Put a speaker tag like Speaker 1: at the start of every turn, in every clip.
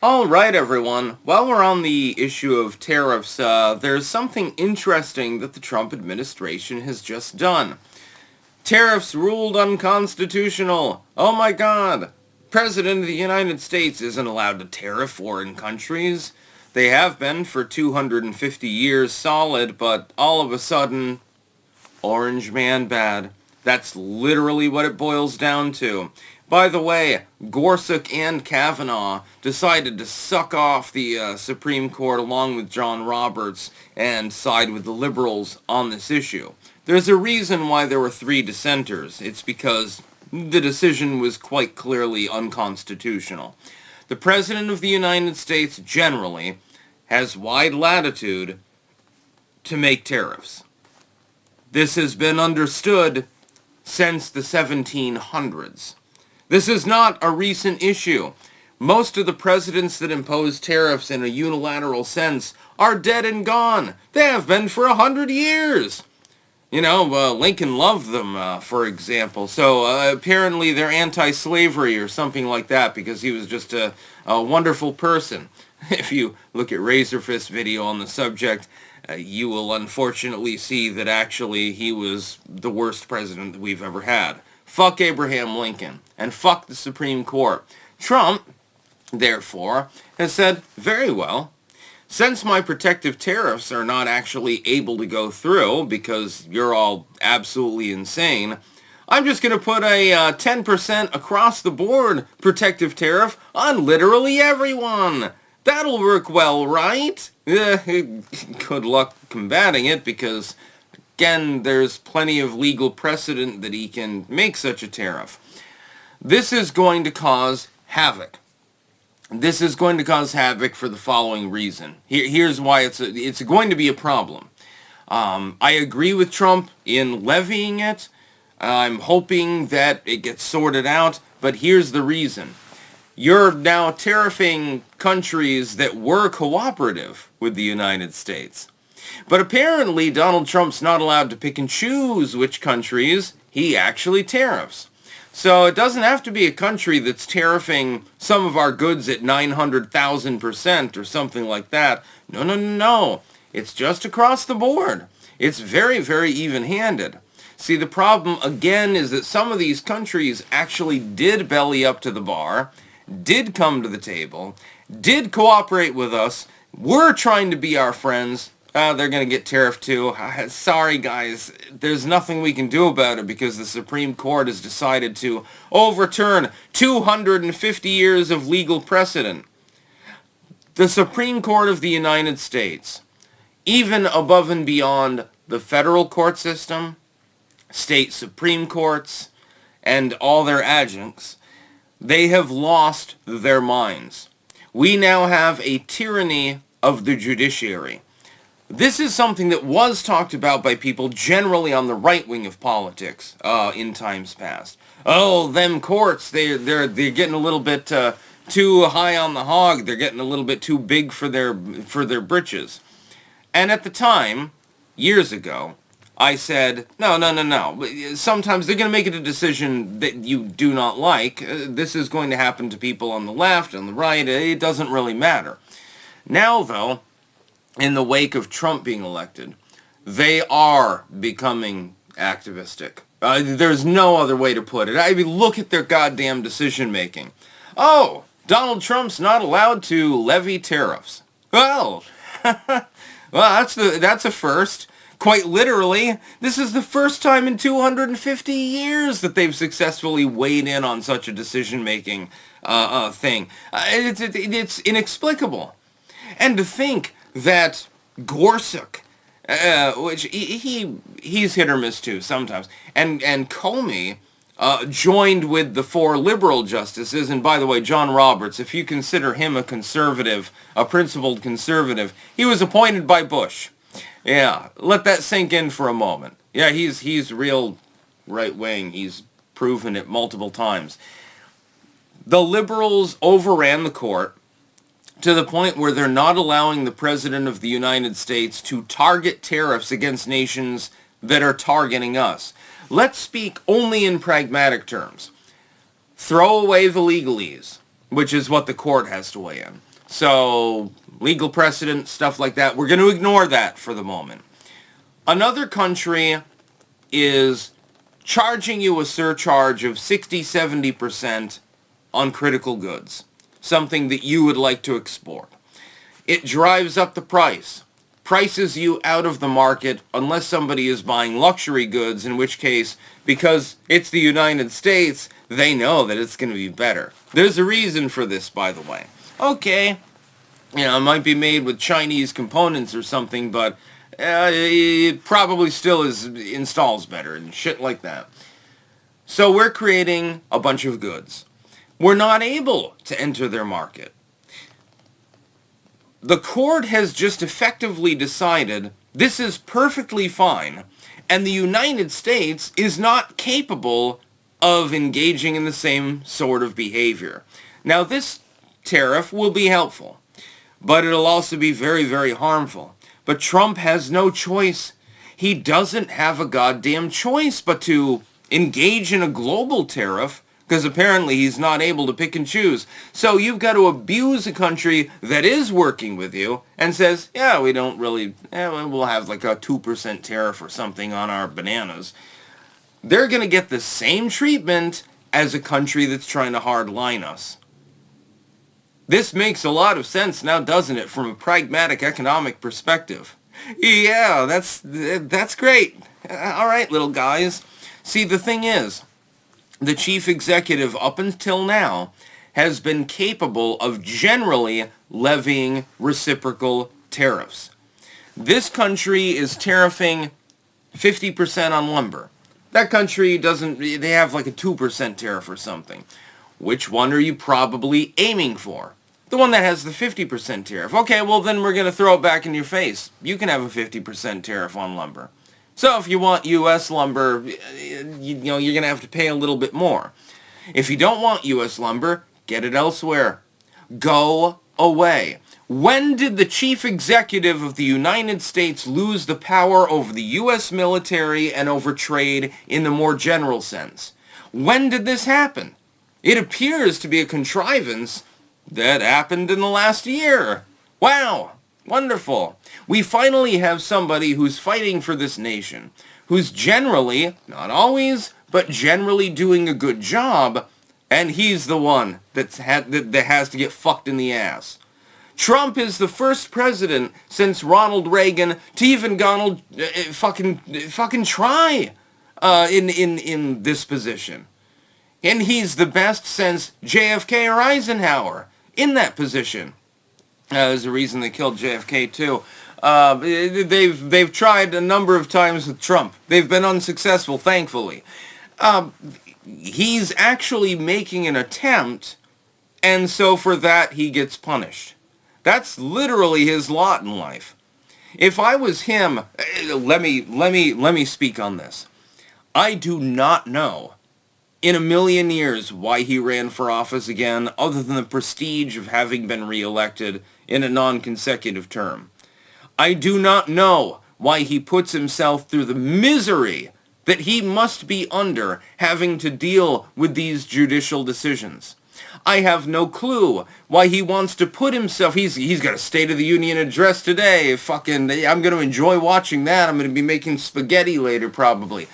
Speaker 1: Alright everyone, while we're on the issue of tariffs, there's something interesting that the Trump administration has just done. Tariffs ruled unconstitutional! Oh my god! President of the United States isn't allowed to tariff foreign countries. They have been for 250 years solid, but all of a sudden, Orange Man bad. That's literally what it boils down to. By the way, Gorsuch and Kavanaugh decided to suck off the Supreme Court along with John Roberts and side with the liberals on this issue. There's a reason why there were 3 dissenters. It's because the decision was quite clearly unconstitutional. The President of the United States generally has wide latitude to make tariffs. This has been understood since the 1700s. This is not a recent issue. Most of the presidents that impose tariffs in a unilateral sense are dead and gone. They have been for 100 years. Lincoln loved them, for example. So apparently they're anti-slavery or something like that because he was just a wonderful person. If you look at Razorfist's video on the subject, you will unfortunately see that actually he was the worst president that we've ever had. Fuck Abraham Lincoln, and fuck the Supreme Court. Trump, therefore, has said, very well, since my protective tariffs are not actually able to go through because you're all absolutely insane, I'm just going to put a 10% across the board protective tariff on literally everyone. That'll work well, right? Good luck combating it because, again, there's plenty of legal precedent that he can make such a tariff. This is going to cause havoc. This is going to cause havoc for the following reason. Here's why it's going to be a problem. I agree with Trump in levying it. I'm hoping that it gets sorted out, but here's the reason. You're now tariffing countries that were cooperative with the United States. But apparently Donald Trump's not allowed to pick and choose which countries he actually tariffs. So it doesn't have to be a country that's tariffing some of our goods at 900,000% or something like that. No. It's just across the board. It's very, very even-handed. See, the problem, again, is that some of these countries actually did belly up to the bar, did come to the table, did cooperate with us, were trying to be our friends. They're going to get tariffed too. Sorry, guys. There's nothing we can do about it because the Supreme Court has decided to overturn 250 years of legal precedent. The Supreme Court of the United States, even above and beyond the federal court system, state Supreme Courts, and all their adjuncts, they have lost their minds. We now have a tyranny of the judiciary. This is something that was talked about by people generally on the right wing of politics in times past. Oh, them courts, they're getting a little bit too high on the hog. They're getting a little bit too big for their britches. And at the time, years ago, I said, no. Sometimes they're going to make it a decision that you do not like. This is going to happen to people on the left, on the right. It doesn't really matter. Now, though, in the wake of Trump being elected, they are becoming activistic. There's no other way to put it. I mean, look at their goddamn decision-making. Oh, Donald Trump's not allowed to levy tariffs. Well, that's a first. Quite literally, this is the first time in 250 years that they've successfully weighed in on such a decision-making thing. It's inexplicable. And to think that Gorsuch, which he's hit or miss too sometimes, and Comey joined with the 4 liberal justices, and by the way, John Roberts, if you consider him a conservative, a principled conservative, he was appointed by Bush. Yeah, let that sink in for a moment. Yeah, he's real right-wing. He's proven it multiple times. The liberals overran the court to the point where they're not allowing the President of the United States to target tariffs against nations that are targeting us. Let's speak only in pragmatic terms. Throw away the legalese. which is what the court has to weigh in. So, legal precedent, stuff like that, we're going to ignore that for the moment. Another country is charging you a surcharge of 60-70% on critical goods, something that you would like to export. It drives up the price, prices you out of the market unless somebody is buying luxury goods, in which case, because it's the United States, they know that it's going to be better. There's a reason for this, by the way. Okay, it might be made with Chinese components or something, but it probably still installs better and shit like that. So we're creating a bunch of goods. We're not able to enter their market. The court has just effectively decided this is perfectly fine, and the United States is not capable of engaging in the same sort of behavior. Now, this tariff will be helpful, but it'll also be very, very harmful. But Trump has no choice. He doesn't have a goddamn choice but to engage in a global tariff, because apparently he's not able to pick and choose. So you've got to abuse a country that is working with you and says, yeah, we don't really, we'll have like a 2% tariff or something on our bananas. They're going to get the same treatment as a country that's trying to hardline us. This makes a lot of sense now, doesn't it, from a pragmatic economic perspective? Yeah, that's great. All right, little guys. See, the thing is, the chief executive up until now has been capable of generally levying reciprocal tariffs. This country is tariffing 50% on lumber. That country they have like a 2% tariff or something. Which one are you probably aiming for? The one that has the 50% tariff. Okay, well then we're going to throw it back in your face. You can have a 50% tariff on lumber. So if you want U.S. lumber, you're going to have to pay a little bit more. If you don't want U.S. lumber, get it elsewhere. Go away. When did the chief executive of the United States lose the power over the U.S. military and over trade in the more general sense? When did this happen? It appears to be a contrivance that happened in the last year. Wow. Wonderful. We finally have somebody who's fighting for this nation, who's generally, not always, but generally doing a good job, and he's the one that has to get fucked in the ass. Trump is the first president since Ronald Reagan to even fucking try in this position. And he's the best since JFK or Eisenhower in that position. There's a reason they killed JFK too. They've tried a number of times with Trump. They've been unsuccessful, thankfully. He's actually making an attempt, and so for that he gets punished. That's literally his lot in life. If I was him, let me speak on this. I do not know in a million years why he ran for office again, other than the prestige of having been reelected in a non-consecutive term. I do not know why he puts himself through the misery that he must be under having to deal with these judicial decisions. I have no clue why he wants to put himself, he's got a State of the Union address today, I'm going to enjoy watching that, I'm going to be making spaghetti later probably.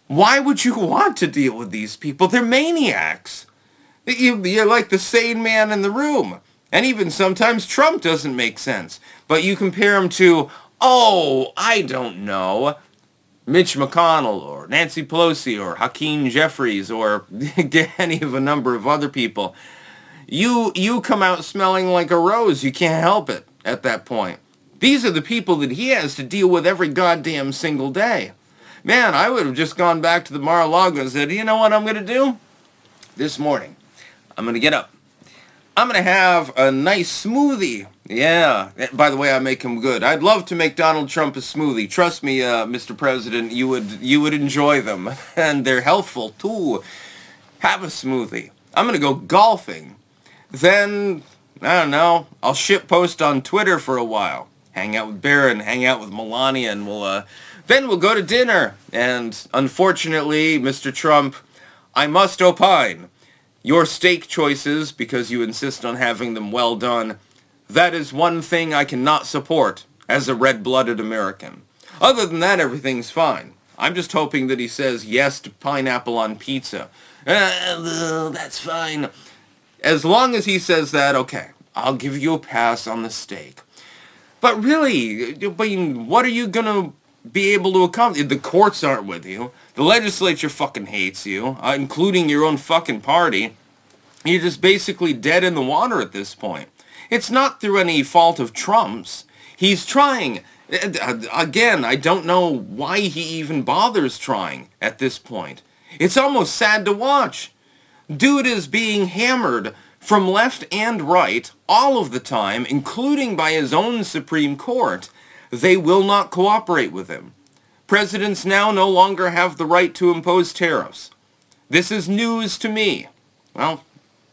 Speaker 1: Why would you want to deal with these people? They're maniacs. You're like the sane man in the room. And even sometimes Trump doesn't make sense. But you compare him to, I don't know, Mitch McConnell or Nancy Pelosi or Hakeem Jeffries or any of a number of other people. You come out smelling like a rose. You can't help it at that point. These are the people that he has to deal with every goddamn single day. Man, I would have just gone back to the Mar-a-Lago and said, you know what I'm going to do? This morning, I'm going to get up. I'm going to have a nice smoothie. Yeah. By the way, I make them good. I'd love to make Donald Trump a smoothie. Trust me, Mr. President, you would enjoy them. And they're healthful, too. Have a smoothie. I'm going to go golfing. Then, I don't know, I'll shitpost on Twitter for a while. Hang out with Barron, hang out with Melania, and then we'll go to dinner. And unfortunately, Mr. Trump, I must opine Your steak choices, because you insist on having them well done, that is one thing I cannot support as a red-blooded American. Other than that, everything's fine. I'm just hoping that he says yes to pineapple on pizza. That's fine. As long as he says that, okay, I'll give you a pass on the steak. But really, what are you gonna be able to accomplish? The courts aren't with you. The legislature fucking hates you, including your own fucking party. You're just basically dead in the water at this point. It's not through any fault of Trump's. He's trying. Again, I don't know why he even bothers trying at this point. It's almost sad to watch. Dude is being hammered from left and right all of the time, including by his own Supreme Court. They will not cooperate with him. Presidents now no longer have the right to impose tariffs. This is news to me. Well,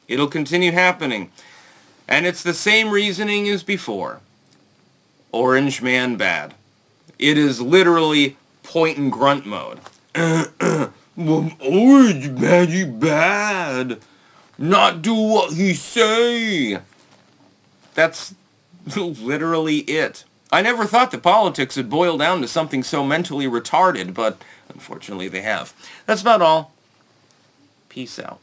Speaker 1: it'll continue happening. And it's the same reasoning as before. Orange man bad. It is literally point and grunt mode. Orange man, he bad. Not do what he say. That's literally it. I never thought that politics would boil down to something so mentally retarded, but unfortunately they have. That's about all. Peace out.